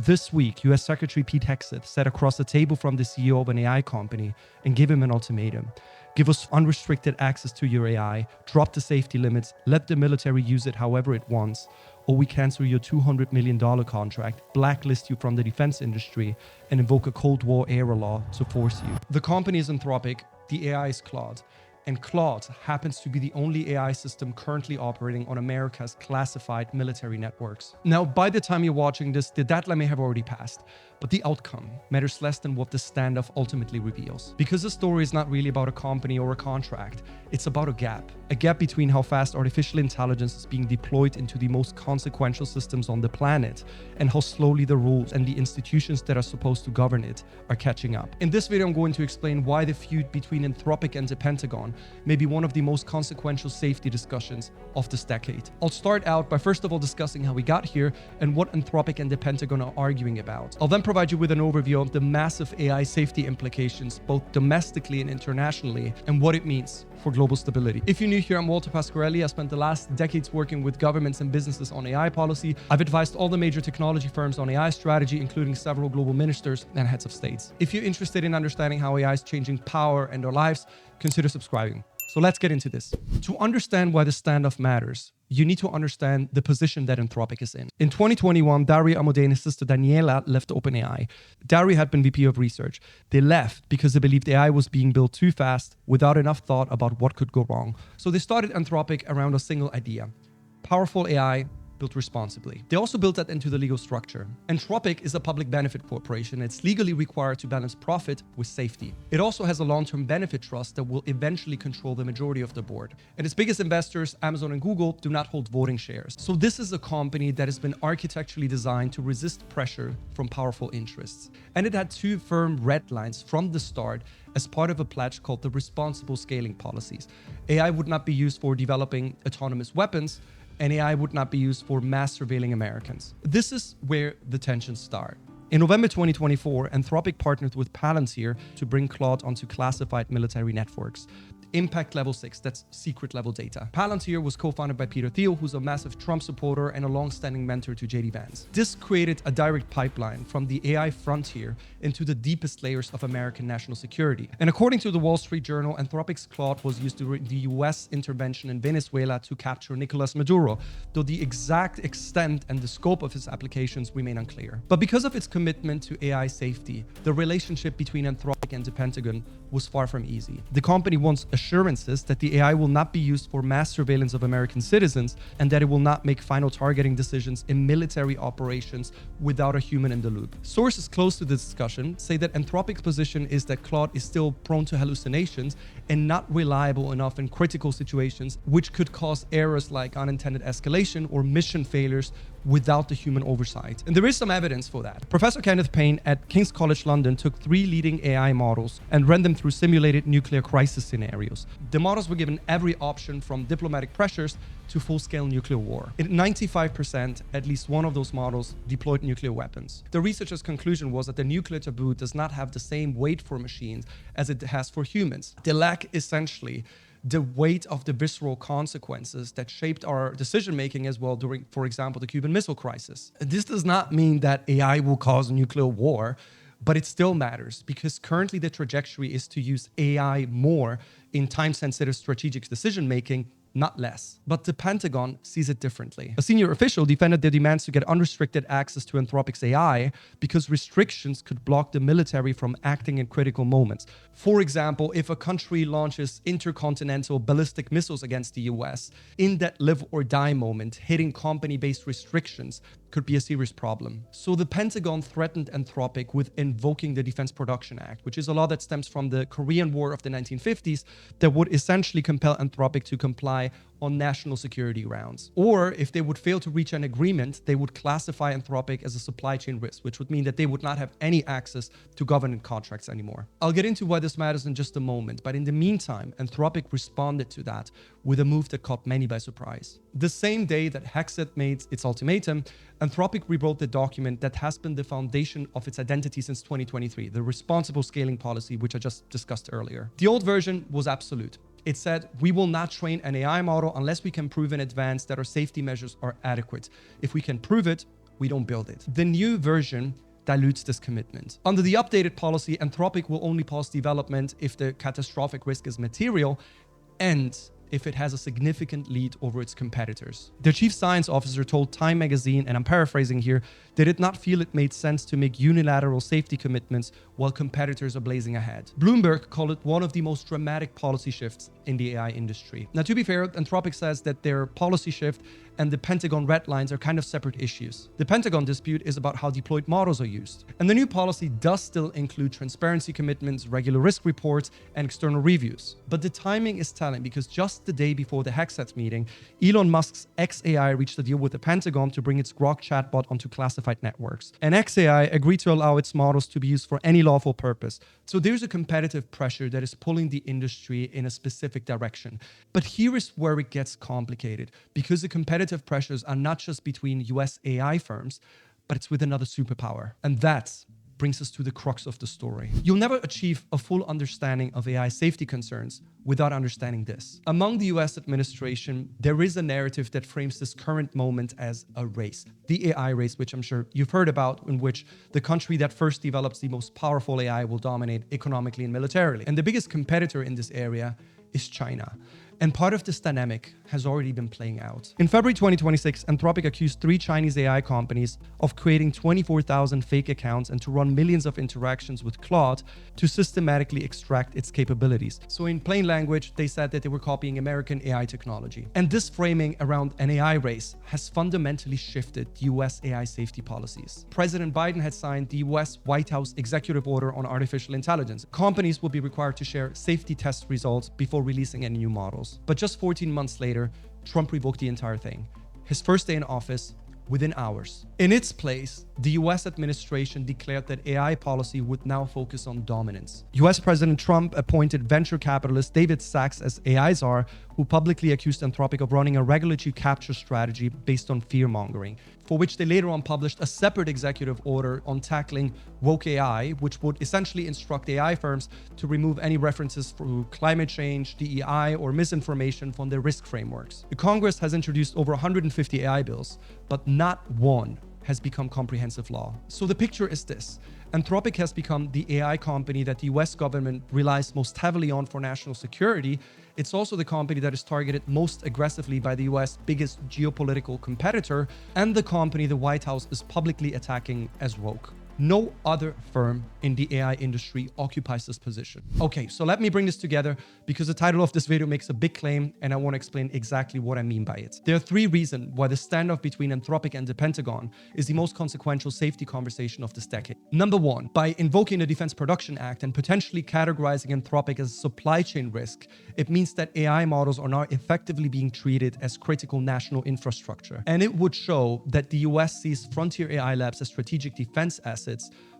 This week, US Secretary Pete Hegseth sat across the table from the CEO of an AI company and gave him an ultimatum. Give us unrestricted access to your AI, drop the safety limits, let the military use it however it wants, or we cancel your $200 million contract, blacklist you from the defense industry, and invoke a Cold War era law to force you. The company is Anthropic, the AI is Claude. And Claude happens to be the only AI system currently operating on America's classified military networks. Now, by the time you're watching this, the deadline may have already passed, but the outcome matters less than what the standoff ultimately reveals. Because the story is not really about a company or a contract, it's about a gap between how fast artificial intelligence is being deployed into the most consequential systems on the planet and how slowly the rules and the institutions that are supposed to govern it are catching up. In this video, I'm going to explain why the feud between Anthropic and the Pentagon may be one of the most consequential safety discussions of this decade. I'll start out by first of all discussing how we got here and what Anthropic and the Pentagon are arguing about. I'll then provide you with an overview of the massive AI safety implications, both domestically and internationally, and what it means for global stability. If you're new here, I'm Walter Pasquarelli. I spent the last decades working with governments and businesses on AI policy. I've advised all the major technology firms on AI strategy, including several global ministers and heads of states. If you're interested in understanding how AI is changing power and our lives, consider subscribing. So let's get into this. To understand why the standoff matters, you need to understand the position that Anthropic is in. In 2021, Dario Amodei and his sister Daniela left OpenAI. Dario had been VP of research. They left because they believed AI was being built too fast without enough thought about what could go wrong. So they started Anthropic around a single idea: powerful AI built responsibly. They also built that into the legal structure. Anthropic is a public benefit corporation. It's legally required to balance profit with safety. It also has a long-term benefit trust that will eventually control the majority of the board. And its biggest investors, Amazon and Google, do not hold voting shares. So this is a company that has been architecturally designed to resist pressure from powerful interests. And it had two firm red lines from the start as part of a pledge called the responsible scaling policies. AI would not be used for developing autonomous weapons, and AI would not be used for mass surveilling Americans. This is where the tensions start. In November 2024, Anthropic partnered with Palantir to bring Claude onto classified military networks. Impact level 6, that's secret level data. Palantir was co-founded by Peter Thiel, who's a massive Trump supporter and a long-standing mentor to JD Vance. This created a direct pipeline from the AI frontier into the deepest layers of American national security. And according to the Wall Street Journal, Anthropic's Claude was used during the US intervention in Venezuela to capture Nicolas Maduro, though the exact extent and the scope of its applications remain unclear. But because of its commitment to AI safety, the relationship between Anthropic and the Pentagon was far from easy. The company wants assurances that the AI will not be used for mass surveillance of American citizens and that it will not make final targeting decisions in military operations without a human in the loop. Sources close to this discussion say that Anthropic's position is that Claude is still prone to hallucinations and not reliable enough in critical situations, which could cause errors like unintended escalation or mission failures without the human oversight. And there is some evidence for that. Professor Kenneth Payne at King's College London took 3 leading AI models and ran them through simulated nuclear crisis scenarios. The models were given every option from diplomatic pressures to full-scale nuclear war. In 95%, at least one of those models deployed nuclear weapons. The researchers' conclusion was that the nuclear taboo does not have the same weight for machines as it has for humans. They lack essentially the weight of the visceral consequences that shaped our decision-making as well during, for example, the Cuban Missile Crisis. This does not mean that AI will cause a nuclear war, but it still matters because currently the trajectory is to use AI more in time-sensitive strategic decision-making, not less. But the Pentagon sees it differently. A senior official defended their demands to get unrestricted access to Anthropic's AI because restrictions could block the military from acting in critical moments. For example, if a country launches intercontinental ballistic missiles against the US, in that live or die moment, hitting company-based restrictions could be a serious problem. So the Pentagon threatened Anthropic with invoking the Defense Production Act, which is a law that stems from the Korean War of the 1950s that would essentially compel Anthropic to comply on national security grounds. Or if they would fail to reach an agreement, they would classify Anthropic as a supply chain risk, which would mean that they would not have any access to government contracts anymore. I'll get into why this matters in just a moment, but in the meantime, Anthropic responded to that with a move that caught many by surprise. The same day that Hegseth made its ultimatum, Anthropic rewrote the document that has been the foundation of its identity since 2023, the responsible scaling policy, which I just discussed earlier. The old version was absolute. It said, we will not train an AI model unless we can prove in advance that our safety measures are adequate. If we can prove it, we don't build it. The new version dilutes this commitment. Under the updated policy, Anthropic will only pause development if the catastrophic risk is material and if it has a significant lead over its competitors. The chief science officer told Time magazine, and I'm paraphrasing here, they did not feel it made sense to make unilateral safety commitments while competitors are blazing ahead. Bloomberg called it one of the most dramatic policy shifts in the AI industry. Now, to be fair, Anthropic says that their policy shift and the Pentagon red lines are kind of separate issues. The Pentagon dispute is about how deployed models are used. And the new policy does still include transparency commitments, regular risk reports, and external reviews. But the timing is telling because just the day before the Hegseth meeting, Elon Musk's xAI reached a deal with the Pentagon to bring its Grok chatbot onto classified networks. And xAI agreed to allow its models to be used for any lawful purpose. So there's a competitive pressure that is pulling the industry in a specific direction. But here is where it gets complicated, because the competitive pressures are not just between US AI firms, but it's with another superpower. And that brings us to the crux of the story. You'll never achieve a full understanding of AI safety concerns without understanding this. Among the US administration, there is a narrative that frames this current moment as a race. The AI race, which I'm sure you've heard about, in which the country that first develops the most powerful AI will dominate economically and militarily. And the biggest competitor in this area is China. And part of this dynamic has already been playing out. In February 2026, Anthropic accused 3 Chinese AI companies of creating 24,000 fake accounts and to run millions of interactions with Claude to systematically extract its capabilities. So in plain language, they said that they were copying American AI technology. And this framing around an AI race has fundamentally shifted US AI safety policies. President Biden had signed the US White House executive order on artificial intelligence. Companies will be required to share safety test results before releasing any new models. But just 14 months later, Trump revoked the entire thing. His first day in office, within hours. In its place, the US administration declared that AI policy would now focus on dominance. US President Trump appointed venture capitalist David Sachs as AI czar, who publicly accused Anthropic of running a regulatory capture strategy based on fear-mongering, for which they later on published a separate executive order on tackling woke AI, which would essentially instruct AI firms to remove any references to climate change, DEI, or misinformation from their risk frameworks. The Congress has introduced over 150 AI bills, but not one has become comprehensive law. So the picture is this. Anthropic has become the AI company that the US government relies most heavily on for national security. It's also the company that is targeted most aggressively by the US biggest geopolitical competitor, and the company the White House is publicly attacking as woke. No other firm in the AI industry occupies this position. Okay, so let me bring this together because the title of this video makes a big claim and I want to explain exactly what I mean by it. There are 3 reasons why the standoff between Anthropic and the Pentagon is the most consequential safety conversation of this decade. Number 1, by invoking the Defense Production Act and potentially categorizing Anthropic as a supply chain risk, it means that AI models are now effectively being treated as critical national infrastructure. And it would show that the US sees frontier AI labs as strategic defense assets,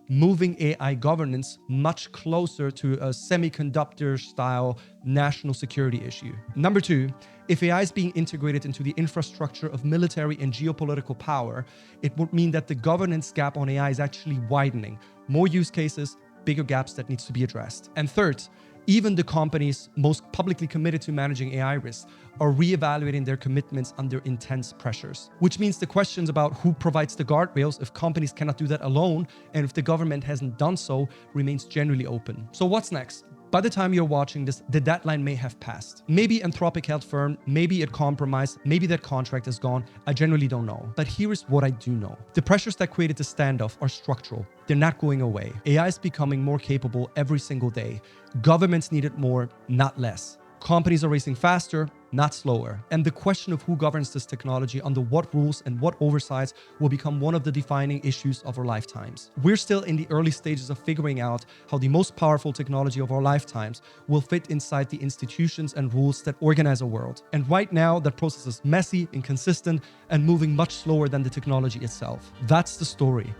moving AI governance much closer to a semiconductor-style national security issue. Number 2, if AI is being integrated into the infrastructure of military and geopolitical power, it would mean that the governance gap on AI is actually widening. More use cases, bigger gaps that needs to be addressed. And third, even the companies most publicly committed to managing AI risks are reevaluating their commitments under intense pressures. Which means the questions about who provides the guardrails if companies cannot do that alone, and if the government hasn't done so, remains generally open. So what's next? By the time you're watching this, the deadline may have passed. Maybe Anthropic held firm, maybe it compromised, maybe that contract is gone. I generally don't know. But here is what I do know. The pressures that created the standoff are structural. They're not going away. AI is becoming more capable every single day. Governments need it more, not less. Companies are racing faster, not slower. And the question of who governs this technology, under what rules and what oversights, will become one of the defining issues of our lifetimes. We're still in the early stages of figuring out how the most powerful technology of our lifetimes will fit inside the institutions and rules that organize our world. And right now, that process is messy, inconsistent, and moving much slower than the technology itself. That's the story.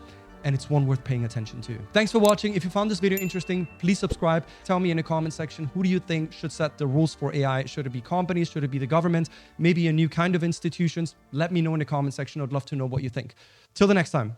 And it's one worth paying attention to. Thanks for watching. If you found this video interesting, please subscribe. Tell me in the comment section, who do you think should set the rules for AI? Should it be companies? Should it be the government? Maybe a new kind of institutions? Let me know in the comment section. I'd love to know what you think. Till the next time.